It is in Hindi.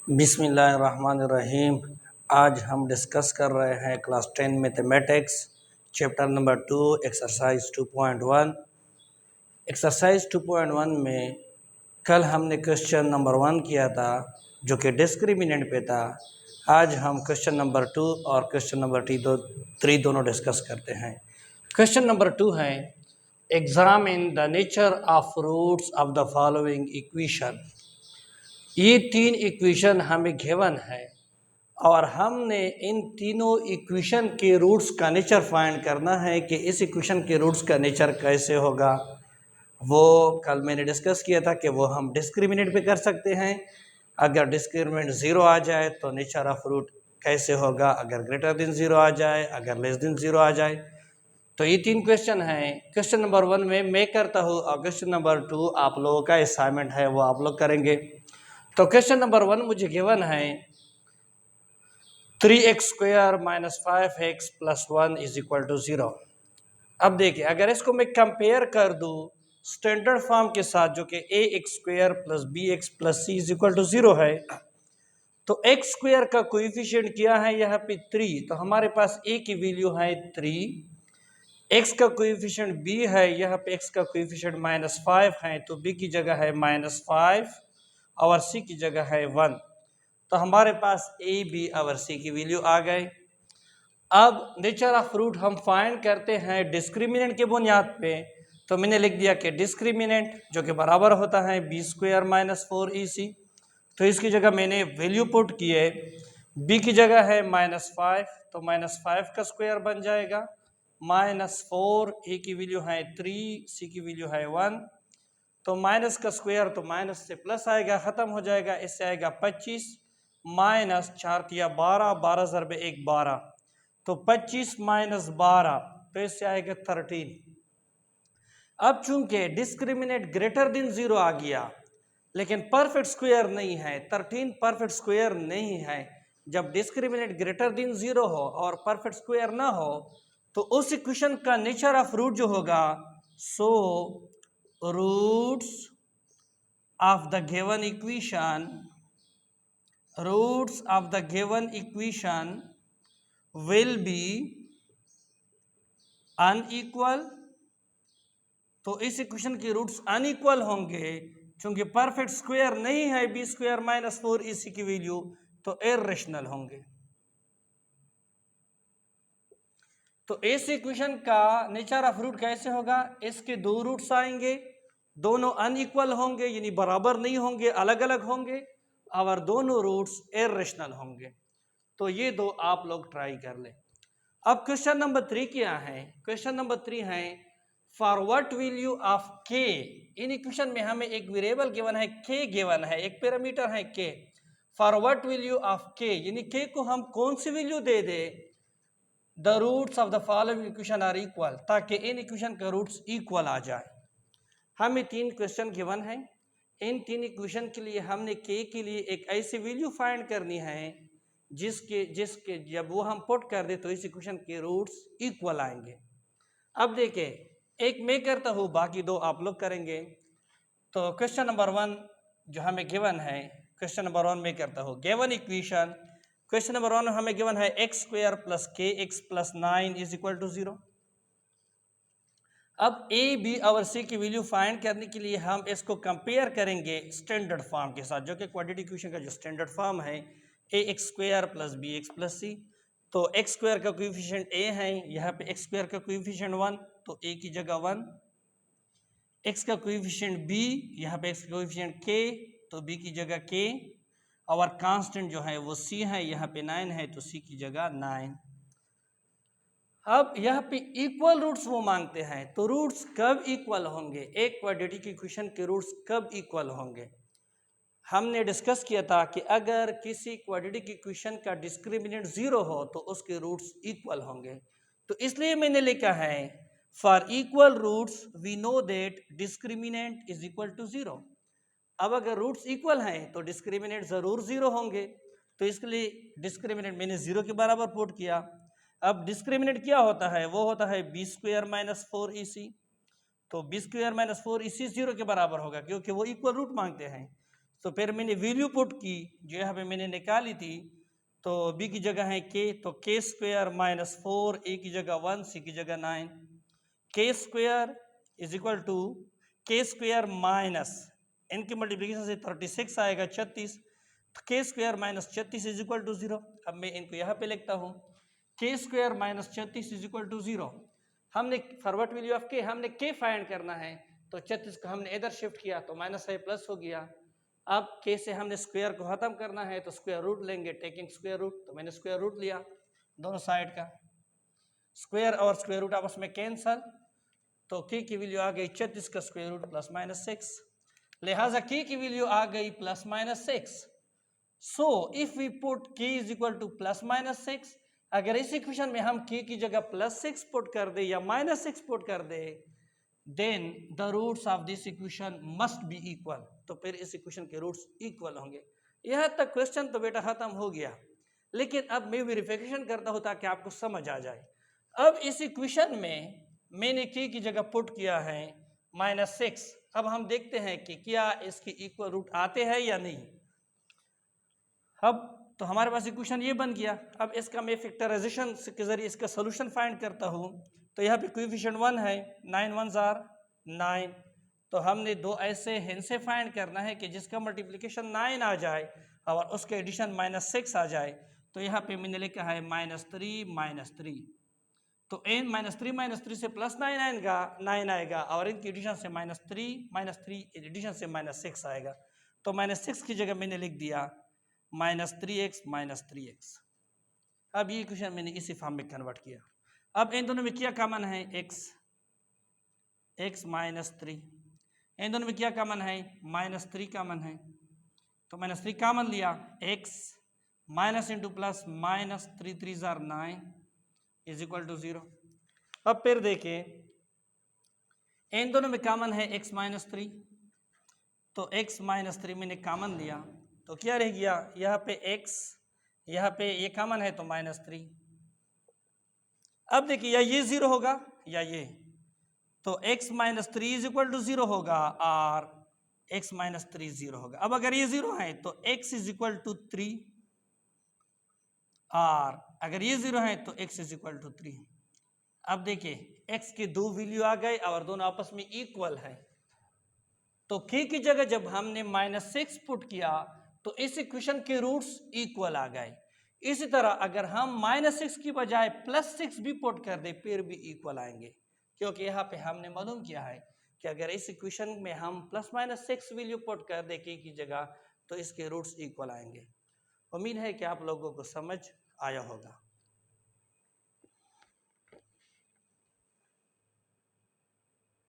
बिस्मिल्लाहिर्रहमानिर्रहीम। आज हम डिस्कस कर रहे हैं class 10 mathematics chapter number 2 exercise 2.1। Exercise 2.1 में कल हमने क्वेश्चन नंबर 1 किया था जो कि डिस्क्रिमिनेंट पे था। आज हम क्वेश्चन नंबर 2 और क्वेश्चन नंबर 3 दोनों डिस्कस करते हैं। क्वेश्चन नंबर 2 है examine the nature of roots of the following equation. ये तीन इक्वेशन हमें गिवन है और हमने इन तीनों इक्वेशन के रूट्स का नेचर फाइंड करना है कि इस इक्वेशन के रूट्स का नेचर कैसे होगा। वो कल मैंने डिस्कस किया था कि वो हम डिस्क्रिमिनेंट पे कर सकते हैं। अगर डिस्क्रिमिनेंट ज़ीरो आ जाए तो नेचर ऑफ रूट कैसे होगा, अगर ग्रेटर देन ज़ीरो आ जाए, अगर लेस देन ज़ीरो आ जाए। तो ये तीन क्वेश्चन हैं। क्वेश्चन नंबर 1 में मैं करता हूँ और क्वेश्चन नंबर 2 आप लोगों का असाइनमेंट है, वो आप लोग करेंगे। तो क्वेश्चन नंबर 1 मुझे गिवन है 3x² - 5x + 1 = 0। अब देखिए, अगर इसको मैं कंपेयर कर दूं स्टैंडर्ड फॉर्म के साथ जो कि ax² + bx + c = 0 है, तो x² का कोएफिशिएंट क्या है यहाँ पे 3, तो हमारे पास a की वैल्यू है 3, x का कोएफिशिएंट b है, यहाँ पे x का कोएफिशिएंट -5 है तो b की जगह है -5 और c की जगह है 1। तो हमारे पास a b और c की वैल्यू आ गए। अब नेचर ऑफ रूट हम फाइंड करते हैं डिस्क्रिमिनेंट के बुनियाद पे। तो मैंने लिख दिया कि डिस्क्रिमिनेंट जो कि बराबर होता है b² - 4ac। तो इसकी जगह मैंने वैल्यू पुट की है, b की जगह है -5 तो -5 का स्क्वायर बन जाएगा, -4, a की वैल्यू है 3, c की वैल्यू है 1। तो माइनस का स्क्वायर तो माइनस से प्लस आएगा, ख़त्म हो जाएगा, इससे आएगा 25 -4 या 12, 12 ज़रबे 1 12, तो 25 - 12 तो इससे आएगा 13। अब चूंकि डिस्क्रिमिनेंट ग्रेटर देन 0 आ गया लेकिन परफेक्ट स्क्वायर नहीं है, 13 परफेक्ट स्क्वायर नहीं है। जब डिस्क्रिमिनेंट ग्रेटर देन 0 हो और परफेक्ट स्क्वायर ना हो तो उस इक्वेशन का नेचर ऑफ रूट जो होगा, so roots of the given equation will be unequal। तो इस इक्वेशन के रूट्स अनइक्वल होंगे क्योंकि परफेक्ट स्क्वायर नहीं है b² - 4ac की वैल्यू, तो इर्रेशनल होंगे। तो इस इक्वेशन का नेचर ऑफ रूट कैसे होगा, इसके दो रूट्स आएंगे, दोनों अनइक्वल होंगे यानी बराबर नहीं होंगे, अलग अलग होंगे और दोनों रूट्स इर्रेशनल होंगे। तो ये दो आप लोग ट्राई कर लें। अब क्वेश्चन नंबर 3 क्या है? क्वेश्चन नंबर 3 है for what value of k। इन इक्वेशन में हमें एक वेरिएबल गिवन है, k गिवन है, एक पैरामीटर है k। For what value of k यानी k को हम कौन सी वैल्यू दे दे, the roots of the following equation are equal, ताकि इन इक्वेशन का रूट्स इक्वल आ जाए। हमें तीन क्वेश्चन गिवन है, इन तीन इक्वेशन के लिए हमने k के लिए एक ऐसी वैल्यू फाइंड करनी है जिसके जब वो हम पुट कर दे तो इस इक्वेशन के रूट्स इक्वल आएंगे। अब देखिए, एक मैं करता हूँ, बाकी दो आप लोग करेंगे। तो क्वेश्चन नंबर 1 जो हमें गिवन है, क्वेश्चन नंबर 1 में करता हूँ गिवन इक्वेशन। क्वेश्चन नंबर 1 हमें गिवन है x² + kx + 9 = 0। अब a b और c की वैल्यू फाइंड करने के लिए हम इसको कंपेयर करेंगे स्टैंडर्ड फॉर्म के साथ, जो कि क्वाड्रेटिक इक्वेशन का जो स्टैंडर्ड फॉर्म है ax² + bx + c। तो x² का कोएफिशिएंट a है, यहाँ पे x² का कोएफिशिएंट 1 तो a की जगह 1, x का कोएफिशिएंट b, यहाँ पे x का कोएफिशिएंट k तो b की जगह k, और कांस्टेंट जो है वो c है, यहाँ पे 9 है तो c की जगह 9। अब यहाँ पे इक्वल रूट्स वो मांगते हैं, तो रूट्स कब इक्वल होंगे, एक क्वाड्रेटिक इक्वेशन के रूट्स कब इक्वल होंगे? हमने डिस्कस किया था कि अगर किसी क्वाड्रेटिक इक्वेशन का डिस्क्रिमिनेंट 0 हो तो उसके रूट्स इक्वल होंगे। तो इसलिए मैंने लिखा है for equal roots we know that discriminant is equal to 0। अब अगर रूट्स इक्वल हैं तो डिस्क्रिमिनेंट जरूर 0 होंगे, तो इसके लिए डिस्क्रिमिनेंट मैंने 0 के बराबर पुट किया। अब डिस्क्रिमिनेंट क्या होता है, वो होता है b² - 4ac। तो b² - 4ac 0 के बराबर होगा क्योंकि वो इक्वल रूट मांगते हैं। तो फिर मैंने वैल्यू पुट की जो यहाँ पे मैंने निकाली थी, तो b की जगह है k, तो k स्क्वायर माइनस 4, a की जगह 1, c की जगह 9, k square is equal to k square minus इनकी मल्टीप्लिकेशन से 36 आएगा 36, तो k square minus 36 is equal to 0। अब मैं इनको यहाँ पे लिखता हूँ, k square minus 36 is equal to 0। हमने फॉरवर्ड वैल्यू ऑफ k, हमने k फाइंड करना है, तो 36 को हमने इधर शिफ्ट किया तो माइनस है प्लस हो गया। अब k से हमने स्क्वायर को खत्म करना है तो स्क्वायर रूट लेंगे, टेकिंग स्क्वायर रूट, तो मैंने स्क्वायर रूट लिया दोनों साइड का, स्क्वायर और स्क्वायर रूट आपस में कैंसल, तो k की वैल्यू आ गई 36 का स्क्वायर रूट प्लस माइनस 6, लिहाजा k की वैल्यू आ गई plus minus 6। So if we put k is equal to plus minus 6, अगर इस इक्वेशन में हम k की जगह प्लस 6 पुट कर दे या माइनस 6 पुट कर दे, then the roots of this equation must be equal, तो फिर इस इक्वेशन के रूट्स इक्वल होंगे। यहाँ तक क्वेश्चन तो बेटा खत्म हो गया, लेकिन अब मैं वेरिफिकेशन करता हूँ ताकि आपको समझ आ जाए। अब इस इक्वेशन में मैंने k की जगह पुट किया है माइनस 6, अब हम देखते हैं कि क्या इसके इक्वल रूट आते हैं या नहीं। अब तो हमारे पास इक्वेशन ये बन गया। अब इसका मैं फैक्टराइजेशन के जरिए इसका सोल्यूशन फाइंड करता हूँ, तो यहाँ पे कोएफिशिएंट 1 है, 9 1s आर 9, तो हमने दो ऐसे हिंसे फाइंड करना है कि जिसका मल्टीप्लिकेशन 9 आ जाए और उसके एडिशन माइनस 6 आ जाए। तो यहाँ पे मैंने लिखा है -3 तो n -3 से प्लस 9 आएगा, 9 आएगा और इनकी एडिशन से -3 एडिशन से -6 आएगा, तो -6 की जगह मैंने लिख दिया -3x। अब ये इक्वेशन मैंने इसी फॉर्म में कन्वर्ट किया। अब इन दोनों में क्या कॉमन है, x -3, इन दोनों में क्या कॉमन है, -3 कॉमन है, तो -3 कॉमन लिया, x minus into plus -3 3s are 9 is equal to 0। अब फिर देखें इन दोनों में कॉमन है x -3, तो x -3 मैंने कॉमन लिया, तो क्या रह गया, यहाँ पे x, यहाँ पे ये कॉमन है तो -3। अब देखिए या ये 0 होगा या ये, तो x -3 इज इक्वल टू 0 होगा और x -3 0 होगा। अब अगर ये 0 है तो x इज इक्वल टू 3 और अगर ये 0 है तो x इज इक्वल टू 3। अब देखिए x के दो वैल्यू आ गए और दोनों आपस में इक्वल है, तो k की जगह जब हमने -6 पुट किया तो इस इक्वेशन के रूट्स इक्वल आ गए। इसी तरह अगर हम -6 की बजाय +6 भी पुट कर दे फिर भी इक्वल आएंगे, क्योंकि यहाँ पे हमने मालूम किया है कि अगर इस इक्वेशन में हम +-6 वैल्यू पुट कर दे k की जगह तो इसके रूट्स इक्वल आएंगे। उम्मीद है कि आप लोगों को समझ आया होगा।